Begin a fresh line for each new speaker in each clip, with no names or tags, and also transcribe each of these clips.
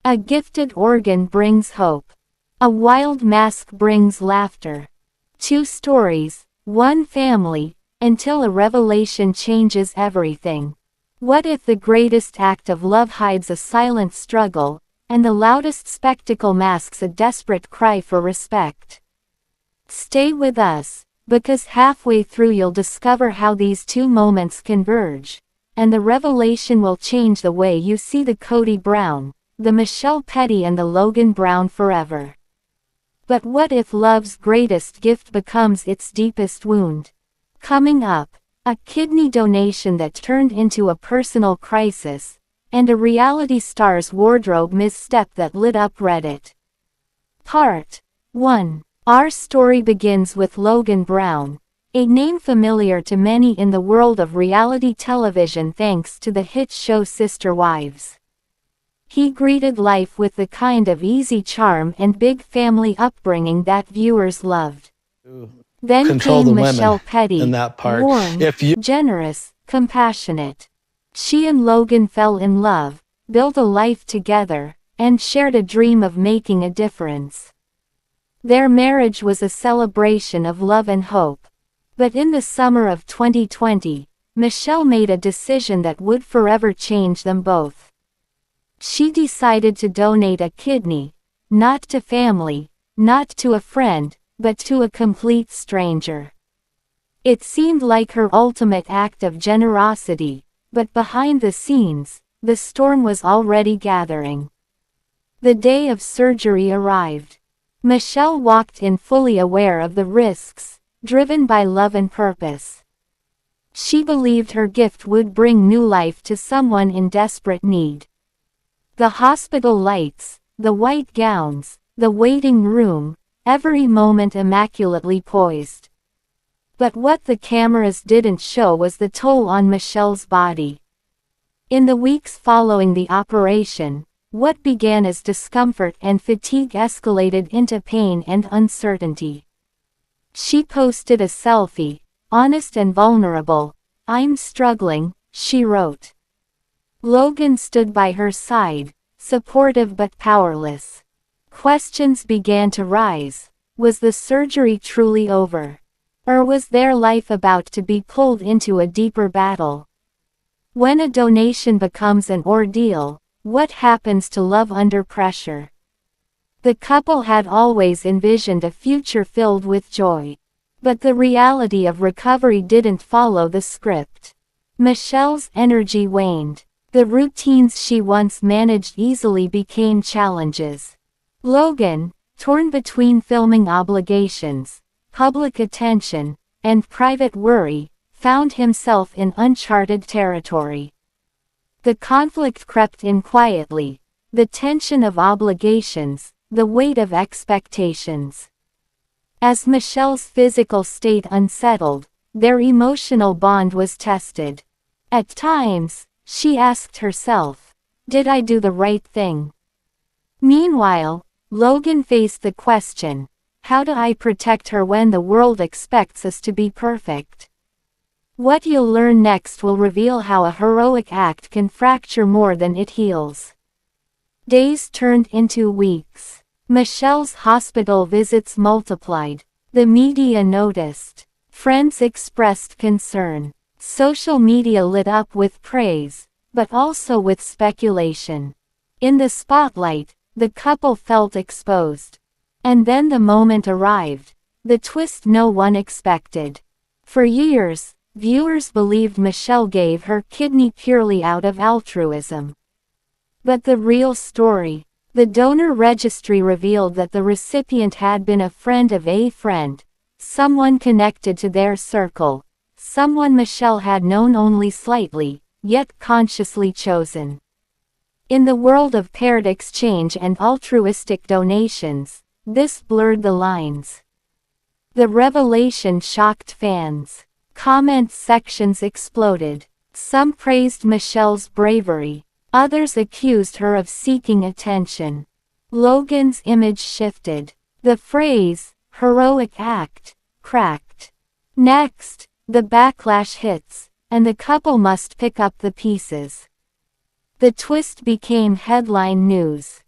A gifted organ brings hope. A wild mask brings laughter. 2 stories, 1 family, until a revelation changes everything. What if the greatest act of love hides a silent struggle, and the loudest spectacle masks a desperate cry for respect? Stay with us, because halfway through you'll discover how these 2 moments converge, and the revelation will change the way you see the Kody Brown, the Michelle Petty and the Logan Brown forever. But what if love's greatest gift becomes its deepest wound? Coming up, a kidney donation that turned into a personal crisis, and a reality star's wardrobe misstep that lit up Reddit. Part 1. Our story begins with Logan Brown, a name familiar to many in the world of reality television thanks to the hit show Sister Wives. He greeted life with the kind of easy charm and big family upbringing that viewers loved. Then
Control
came
the
Michelle
women
Petty,
in that part.
warm,
If you
generous, compassionate. She and Logan fell in love, built a life together, and shared a dream of making a difference. Their marriage was a celebration of love and hope. But in the summer of 2020, Michelle made a decision that would forever change them both. She decided to donate a kidney, not to family, not to a friend, but to a complete stranger. It seemed like her ultimate act of generosity, but behind the scenes, the storm was already gathering. The day of surgery arrived. Michelle walked in fully aware of the risks, driven by love and purpose. She believed her gift would bring new life to someone in desperate need. The hospital lights, the white gowns, the waiting room, every moment immaculately poised. But what the cameras didn't show was the toll on Michelle's body. In the weeks following the operation, what began as discomfort and fatigue escalated into pain and uncertainty. She posted a selfie, honest and vulnerable. "I'm struggling," she wrote. Logan stood by her side, supportive but powerless. Questions began to rise. Was the surgery truly over? Or was their life about to be pulled into a deeper battle? When a donation becomes an ordeal, what happens to love under pressure? The couple had always envisioned a future filled with joy. But the reality of recovery didn't follow the script. Michelle's energy waned. The routines she once managed easily became challenges. Logan, torn between filming obligations, public attention, and private worry, found himself in uncharted territory. The conflict crept in quietly, the tension of obligations, the weight of expectations. As Michelle's physical state unsettled, their emotional bond was tested. At times, she asked herself, "Did I do the right thing?" Meanwhile, Logan faced the question, "How do I protect her when the world expects us to be perfect?" What you'll learn next will reveal how a heroic act can fracture more than it heals. Days turned into weeks. Michelle's hospital visits multiplied. The media noticed. Friends expressed concern. Social media lit up with praise, but also with speculation. In the spotlight, the couple felt exposed. And then the moment arrived, the twist no one expected. For years, viewers believed Michelle gave her kidney purely out of altruism. But the real story, the donor registry revealed that the recipient had been a friend of a friend, someone connected to their circle, someone Michelle had known only slightly, yet consciously chosen. In the world of paired exchange and altruistic donations, this blurred the lines. The revelation shocked fans. Comment sections exploded. Some praised Michelle's bravery. Others accused her of seeking attention. Logan's image shifted. The phrase, "heroic act," cracked. Next, the backlash hits, and the couple must pick up the pieces. The twist became headline news.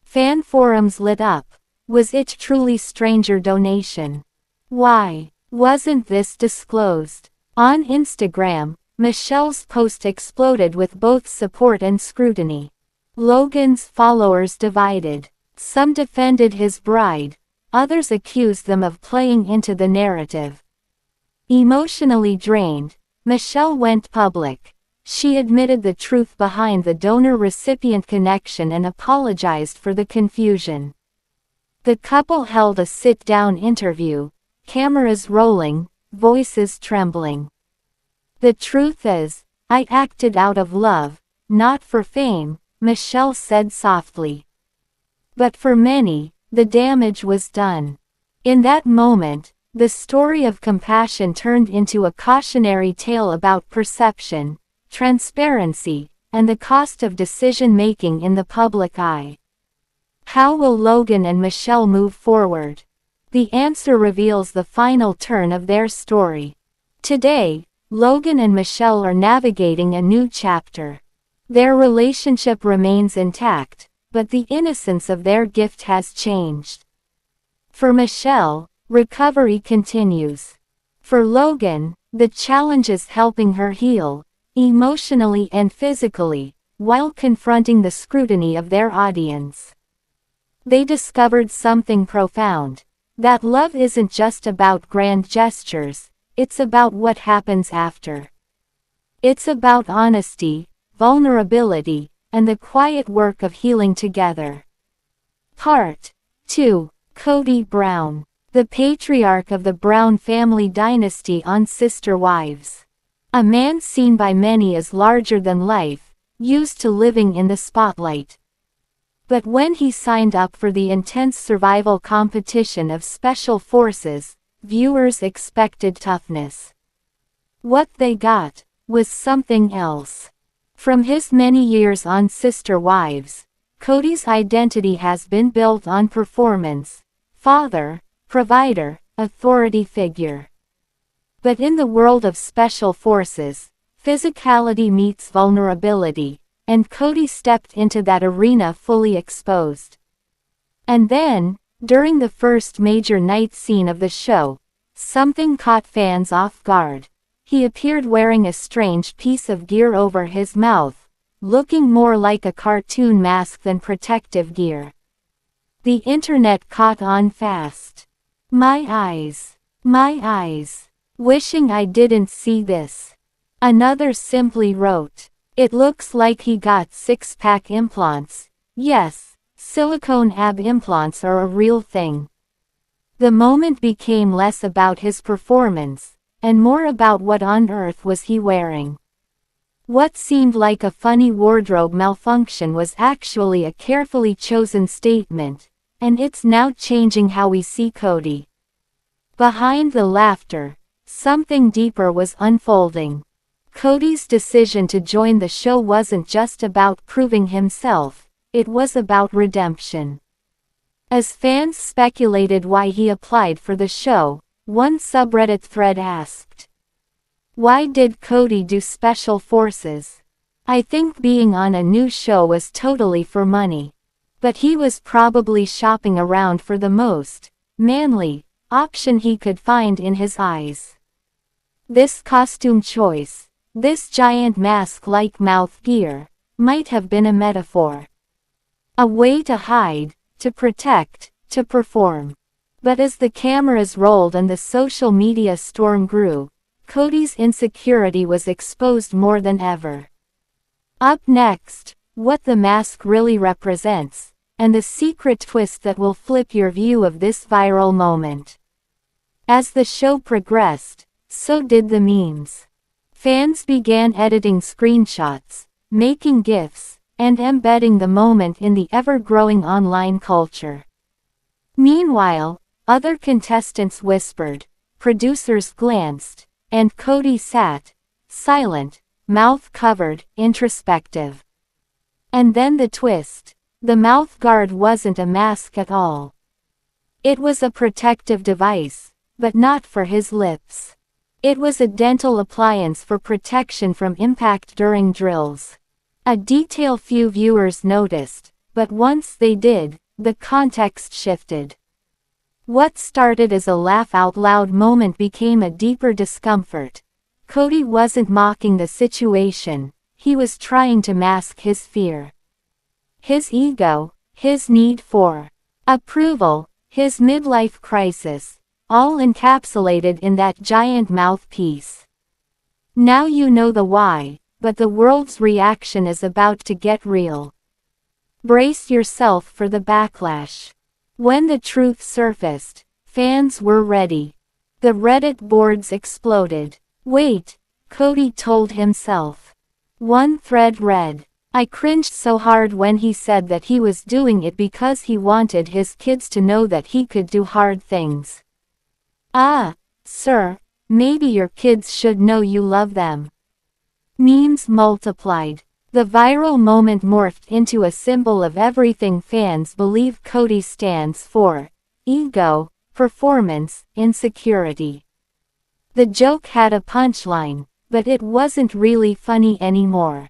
Fan forums lit up. Was it truly stranger donation? Why wasn't this disclosed? On Instagram, Michelle's post exploded with both support and scrutiny. Logan's followers divided. Some defended his bride, others accused them of playing into the narrative. Emotionally drained, Michelle went public. She admitted the truth behind the donor-recipient connection and apologized for the confusion. The couple held a sit-down interview, cameras rolling, voices trembling. "The truth is, I acted out of love, not for fame," Michelle said softly. But for many, the damage was done. In that moment, the story of compassion turned into a cautionary tale about perception, transparency, and the cost of decision-making in the public eye. How will Logan and Michelle move forward? The answer reveals the final turn of their story. Today, Logan and Michelle are navigating a new chapter. Their relationship remains intact, but the innocence of their gift has changed. For Michelle, recovery continues. For Logan, the challenge is helping her heal, emotionally and physically, while confronting the scrutiny of their audience. They discovered something profound. That love isn't just about grand gestures, it's about what happens after. It's about honesty, vulnerability, and the quiet work of healing together. Part 2. Kody Brown, the patriarch of the Brown family dynasty on Sister Wives. A man seen by many as larger than life, used to living in the spotlight. But when he signed up for the intense survival competition of Special Forces, viewers expected toughness. What they got was something else. From his many years on Sister Wives, Kody's identity has been built on performance, father, provider, authority figure. But in the world of Special Forces, physicality meets vulnerability, and Kody stepped into that arena fully exposed. And then, during the first major night scene of the show, something caught fans off guard. He appeared wearing a strange piece of gear over his mouth, looking more like a cartoon mask than protective gear. The internet caught on fast. My eyes. Wishing I didn't see this. Another simply wrote, "It looks like he got six-pack implants." Yes, silicone ab implants are a real thing. The moment became less about his performance, and more about what on earth was he wearing. What seemed like a funny wardrobe malfunction was actually a carefully chosen statement, and it's now changing how we see Kody. Behind the laughter, something deeper was unfolding. Kody's decision to join the show wasn't just about proving himself, it was about redemption. As fans speculated why he applied for the show, one subreddit thread asked, "Why did Kody do Special Forces? I think being on a new show was totally for money. But he was probably shopping around for the most manly option he could find in his eyes. This costume choice, this giant mask-like mouth gear, might have been a metaphor. A way to hide, to protect, to perform." But as the cameras rolled and the social media storm grew, Kody's insecurity was exposed more than ever. Up next, what the mask really represents, and the secret twist that will flip your view of this viral moment. As the show progressed, so did the memes. Fans began editing screenshots, making GIFs, and embedding the moment in the ever-growing online culture. Meanwhile, other contestants whispered, producers glanced, and Kody sat, silent, mouth covered, introspective. And then the twist. The mouth guard wasn't a mask at all. It was a protective device, but not for his lips. It was a dental appliance for protection from impact during drills. A detail few viewers noticed, but once they did, the context shifted. What started as a laugh-out-loud moment became a deeper discomfort. Kody wasn't mocking the situation, he was trying to mask his fear. His ego, his need for approval, his midlife crisis, all encapsulated in that giant mouthpiece. Now you know the why, but the world's reaction is about to get real. Brace yourself for the backlash. When the truth surfaced, fans were ready. The Reddit boards exploded. Wait, Kody told himself. One thread read, "I cringed so hard when he said that he was doing it because he wanted his kids to know that he could do hard things." Ah, sir, maybe your kids should know you love them. Memes multiplied. The viral moment morphed into a symbol of everything fans believe Kody stands for: ego, performance, insecurity. The joke had a punchline, but it wasn't really funny anymore.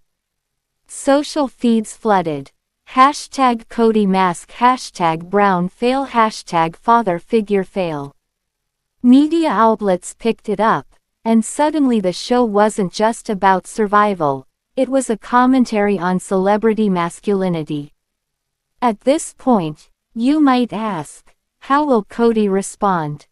Social feeds flooded. Hashtag Kody mask, hashtag Brown fail, hashtag father figure fail. Media outlets picked it up, and suddenly the show wasn't just about survival, it was a commentary on celebrity masculinity. At this point, you might ask, how will Kody respond?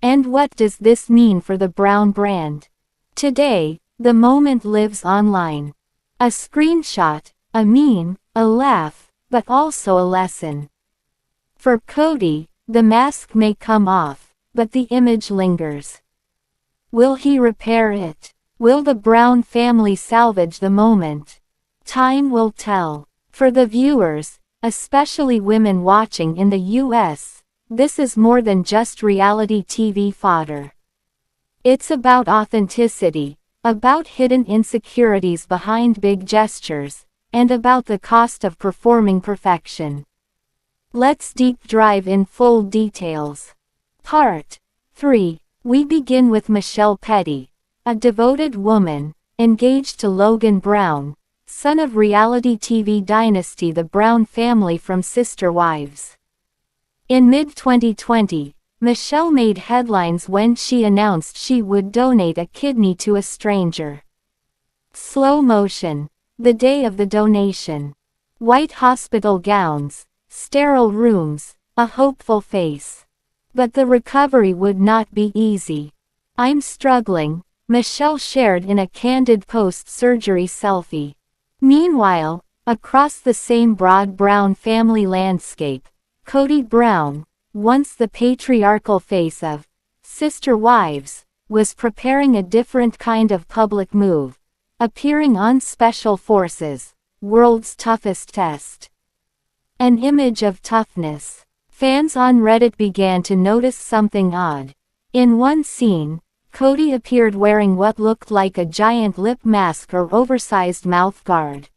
And what does this mean for the Brown brand? Today, the moment lives online. A screenshot, a meme, a laugh, but also a lesson. For Kody, the mask may come off, but the image lingers. Will he repair it? Will the Brown family salvage the moment? Time will tell. For the viewers, especially women watching in the US, this is more than just reality TV fodder. It's about authenticity, about hidden insecurities behind big gestures, and about the cost of performing perfection. Let's deep dive in full details. Part 3. We begin with Michelle Petty, a devoted woman, engaged to Logan Brown, son of reality TV dynasty the Brown family from Sister Wives. In mid-2020, Michelle made headlines when she announced she would donate a kidney to a stranger. Slow motion. The day of the donation. White hospital gowns, sterile rooms, a hopeful face. But the recovery would not be easy. "I'm struggling," Michelle shared in a candid post-surgery selfie. Meanwhile, across the same broad Brown family landscape, Kody Brown, once the patriarchal face of Sister Wives, was preparing a different kind of public move, appearing on Special Forces, World's Toughest Test. An image of toughness. Fans on Reddit began to notice something odd. In one scene, Kody appeared wearing what looked like a giant lip mask or oversized mouth guard.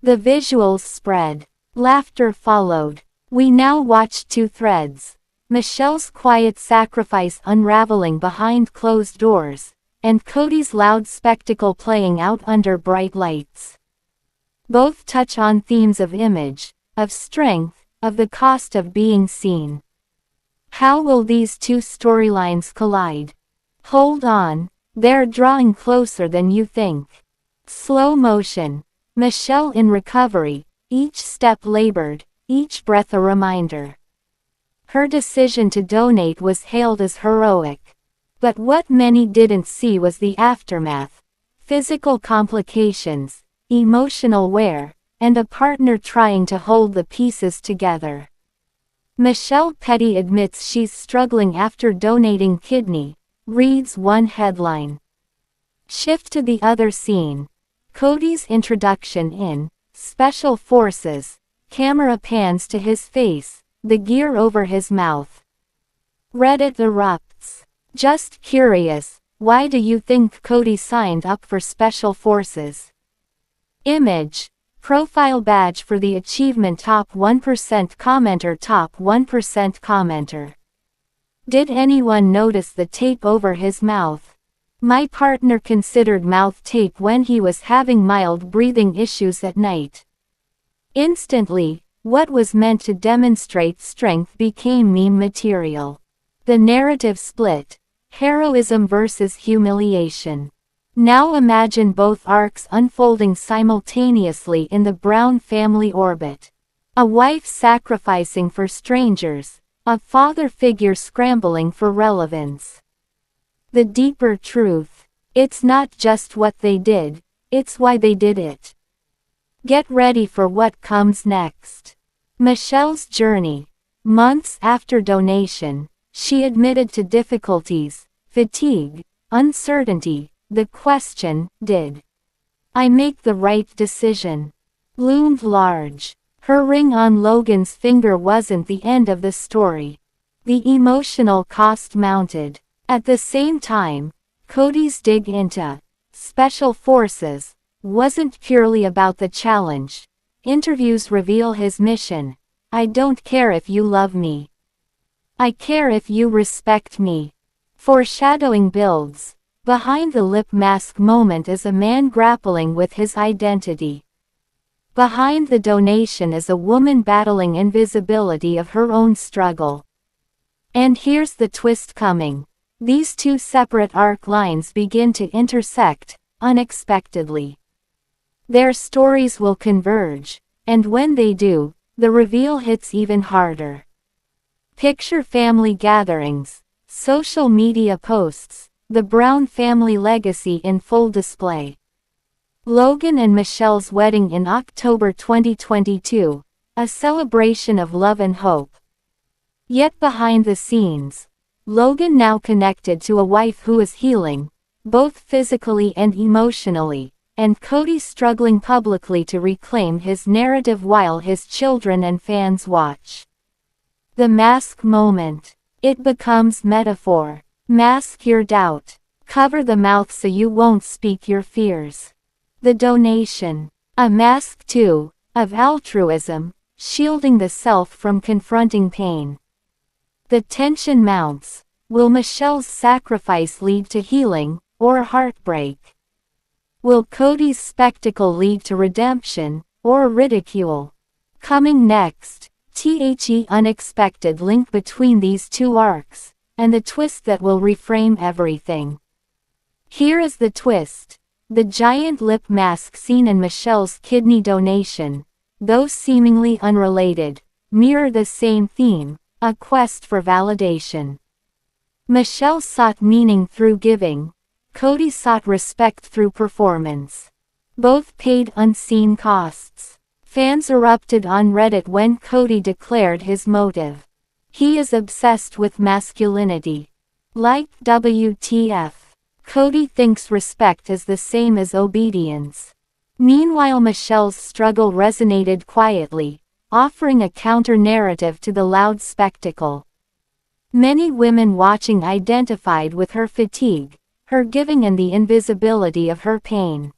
The visuals spread. Laughter followed. We now watched two threads. Michelle's quiet sacrifice unraveling behind closed doors, and Kody's loud spectacle playing out under bright lights. Both touch on themes of image, of strength, of the cost of being seen. How will these two storylines collide? Hold on, they're drawing closer than you think. Slow motion. Michelle in recovery, each step labored, each breath a reminder. Her decision to donate was hailed as heroic. But what many didn't see was the aftermath: physical complications, emotional wear, and a partner trying to hold the pieces together. Michelle Petty admits she's struggling after donating kidney, reads one headline. Shift to the other scene. Kody's introduction in Special Forces. Camera pans to his face, the gear over his mouth. Reddit erupts. Just curious, why do you think Kody signed up for Special Forces? Image. Profile badge for the achievement top 1% commenter. Top 1% commenter. Did anyone notice the tape over his mouth? My partner considered mouth tape when he was having mild breathing issues at night. Instantly, what was meant to demonstrate strength became meme material. The narrative split. Heroism versus humiliation. Now imagine both arcs unfolding simultaneously in the Brown family orbit. A wife sacrificing for strangers, a father figure scrambling for relevance. The deeper truth. It's not just what they did, it's why they did it. Get ready for what comes next. Michelle's journey. Months after donation, she admitted to difficulties, fatigue, uncertainty. The question, did I make the right decision, loomed large. Her ring on Logan's finger wasn't the end of the story. The emotional cost mounted. At the same time, Kody's dig into Special Forces wasn't purely about the challenge. Interviews reveal his mission. I don't care if you love me. I care if you respect me. Foreshadowing builds. Behind the lip mask moment is a man grappling with his identity. Behind the donation is a woman battling invisibility of her own struggle. And here's the twist coming. These two separate arc lines begin to intersect, unexpectedly. Their stories will converge, and when they do, the reveal hits even harder. Picture family gatherings, social media posts, the Brown family legacy in full display. Logan and Michelle's wedding in October 2022, a celebration of love and hope. Yet behind the scenes, Logan now connected to a wife who is healing, both physically and emotionally, and Kody struggling publicly to reclaim his narrative while his children and fans watch. The mask moment. It becomes metaphor. Mask your doubt. Cover the mouth so you won't speak your fears. The donation. A mask too, of altruism, shielding the self from confronting pain. The tension mounts. Will Michelle's sacrifice lead to healing, or heartbreak? Will Kody's spectacle lead to redemption, or ridicule? Coming next, the unexpected link between these two arcs, and the twist that will reframe everything. Here is the twist. The giant lip mask seen in Michelle's kidney donation, though seemingly unrelated, mirror the same theme, a quest for validation. Michelle sought meaning through giving. Kody sought respect through performance. Both paid unseen costs. Fans erupted on Reddit when Kody declared his motive. He is obsessed with masculinity. Like WTF. Kody thinks respect is the same as obedience. Meanwhile, Michelle's struggle resonated quietly, offering a counter-narrative to the loud spectacle. Many women watching identified with her fatigue, her giving, and the invisibility of her pain.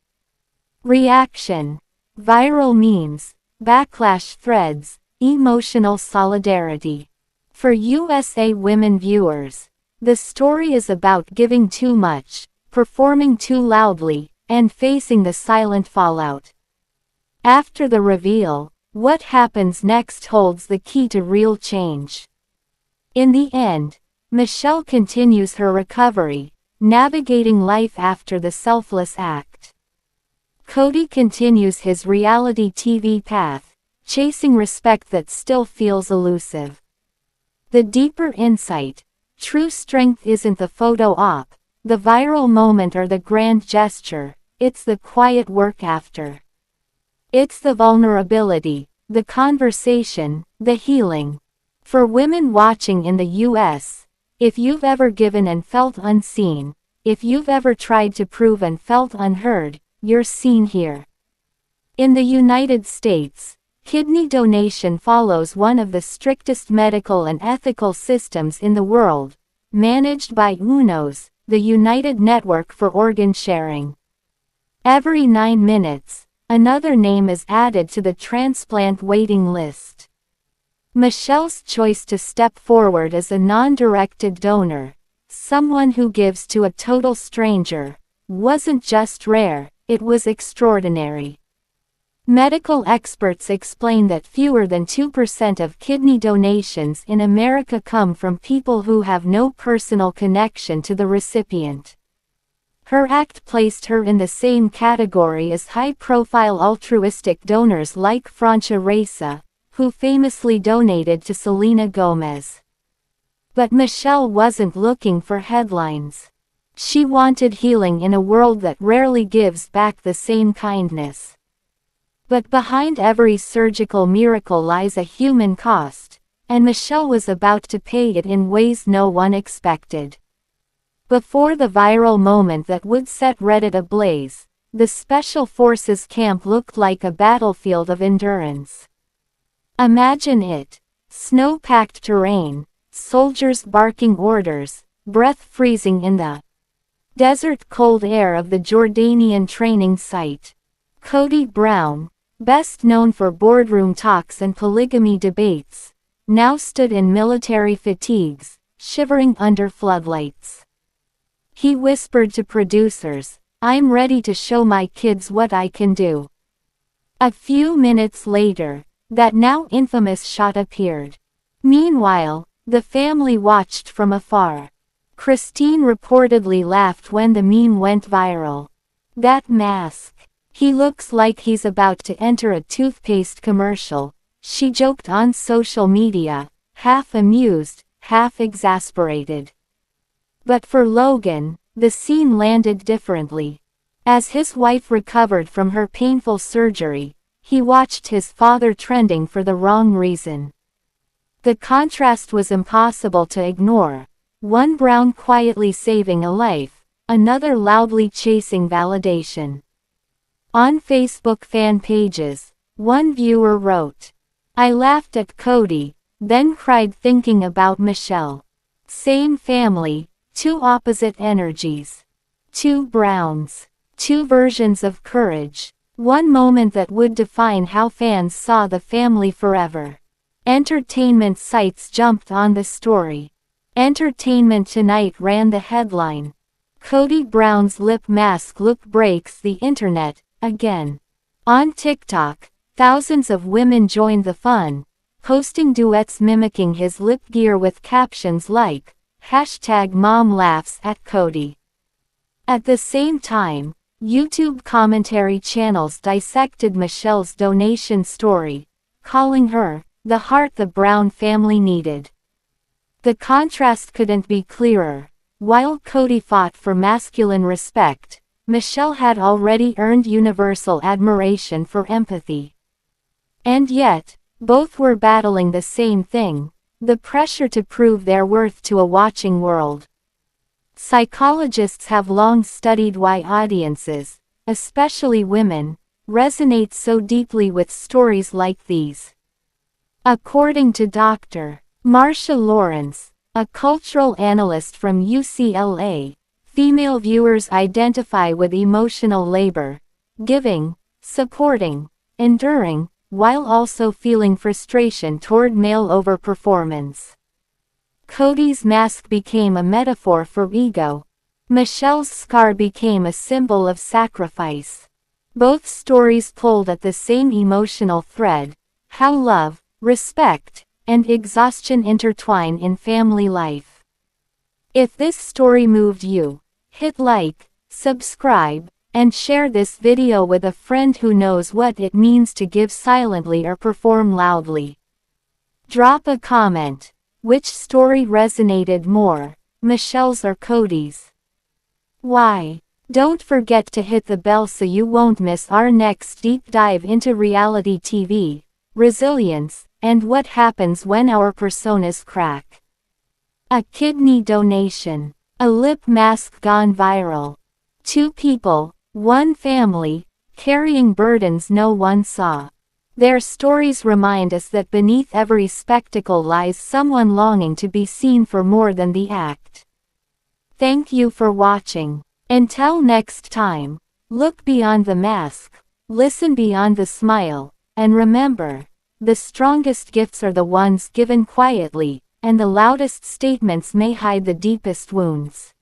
Reaction. Viral memes, backlash threads, emotional solidarity. For USA women viewers, the story is about giving too much, performing too loudly, and facing the silent fallout. After the reveal, what happens next holds the key to real change. In the end, Michelle continues her recovery, navigating life after the selfless act. Kody continues his reality TV path, chasing respect that still feels elusive. The deeper insight. True strength isn't the photo op, the viral moment or the grand gesture, it's the quiet work after. It's the vulnerability, the conversation, the healing. For women watching in the US, if you've ever given and felt unseen, if you've ever tried to prove and felt unheard, you're seen here. In the United States, kidney donation follows one of the strictest medical and ethical systems in the world, managed by UNOS, the United Network for Organ Sharing. Every 9 minutes, another name is added to the transplant waiting list. Michelle's choice to step forward as a non-directed donor, someone who gives to a total stranger, wasn't just rare, it was extraordinary. Medical experts explain that fewer than 2% of kidney donations in America come from people who have no personal connection to the recipient. Her act placed her in the same category as high-profile altruistic donors like Francia Raisa, who famously donated to Selena Gomez. But Michelle wasn't looking for headlines. She wanted healing in a world that rarely gives back the same kindness. But behind every surgical miracle lies a human cost, and Michelle was about to pay it in ways no one expected. Before the viral moment that would set Reddit ablaze, the Special Forces camp looked like a battlefield of endurance. Imagine it: snow-packed terrain, soldiers barking orders, breath freezing in the desert cold air of the Jordanian training site. Kody Brown, best known for boardroom talks and polygamy debates, now stood in military fatigues, shivering under floodlights. He whispered to producers, "I'm ready to show my kids what I can do." A few minutes later, that now infamous shot appeared. Meanwhile, the family watched from afar. Christine reportedly laughed when the meme went viral. "That mask. He looks like he's about to enter a toothpaste commercial," she joked on social media, half amused, half exasperated. But for Logan, the scene landed differently. As his wife recovered from her painful surgery, he watched his father trending for the wrong reason. The contrast was impossible to ignore. One Brown quietly saving a life, another loudly chasing validation. On Facebook fan pages, one viewer wrote, "I laughed at Kody, then cried thinking about Michelle. Same family, two opposite energies. Two Browns. Two versions of courage. One moment that would define how fans saw the family forever." Entertainment sites jumped on the story. Entertainment Tonight ran the headline, "Kody Brown's lip mask look breaks the internet, again." On TikTok, thousands of women joined the fun, posting duets mimicking his lip gear with captions like, #Mom laughs at Kody. At the same time, YouTube commentary channels dissected Michelle's donation story, calling her the heart the Brown family needed. The contrast couldn't be clearer. While Kody fought for masculine respect, Michelle had already earned universal admiration for empathy. And yet, both were battling the same thing: the pressure to prove their worth to a watching world. Psychologists have long studied why audiences, especially women, resonate so deeply with stories like these. According to Dr. Marsha Lawrence, a cultural analyst from UCLA, female viewers identify with emotional labor, giving, supporting, enduring, while also feeling frustration toward male overperformance. Kody's mask became a metaphor for ego. Michelle's scar became a symbol of sacrifice. Both stories pulled at the same emotional thread: how love, respect, and exhaustion intertwine in family life. If this story moved you, hit like, subscribe, and share this video with a friend who knows what it means to give silently or perform loudly. Drop a comment. Which story resonated more, Michelle's or Kody's? Why? Don't forget to hit the bell so you won't miss our next deep dive into reality TV, resilience, and what happens when our personas crack. A kidney donation. A lip mask gone viral. Two people, one family, carrying burdens no one saw. Their stories remind us that beneath every spectacle lies someone longing to be seen for more than the act. Thank you for watching. Until next time, look beyond the mask, listen beyond the smile, and remember, the strongest gifts are the ones given quietly, and the loudest statements may hide the deepest wounds.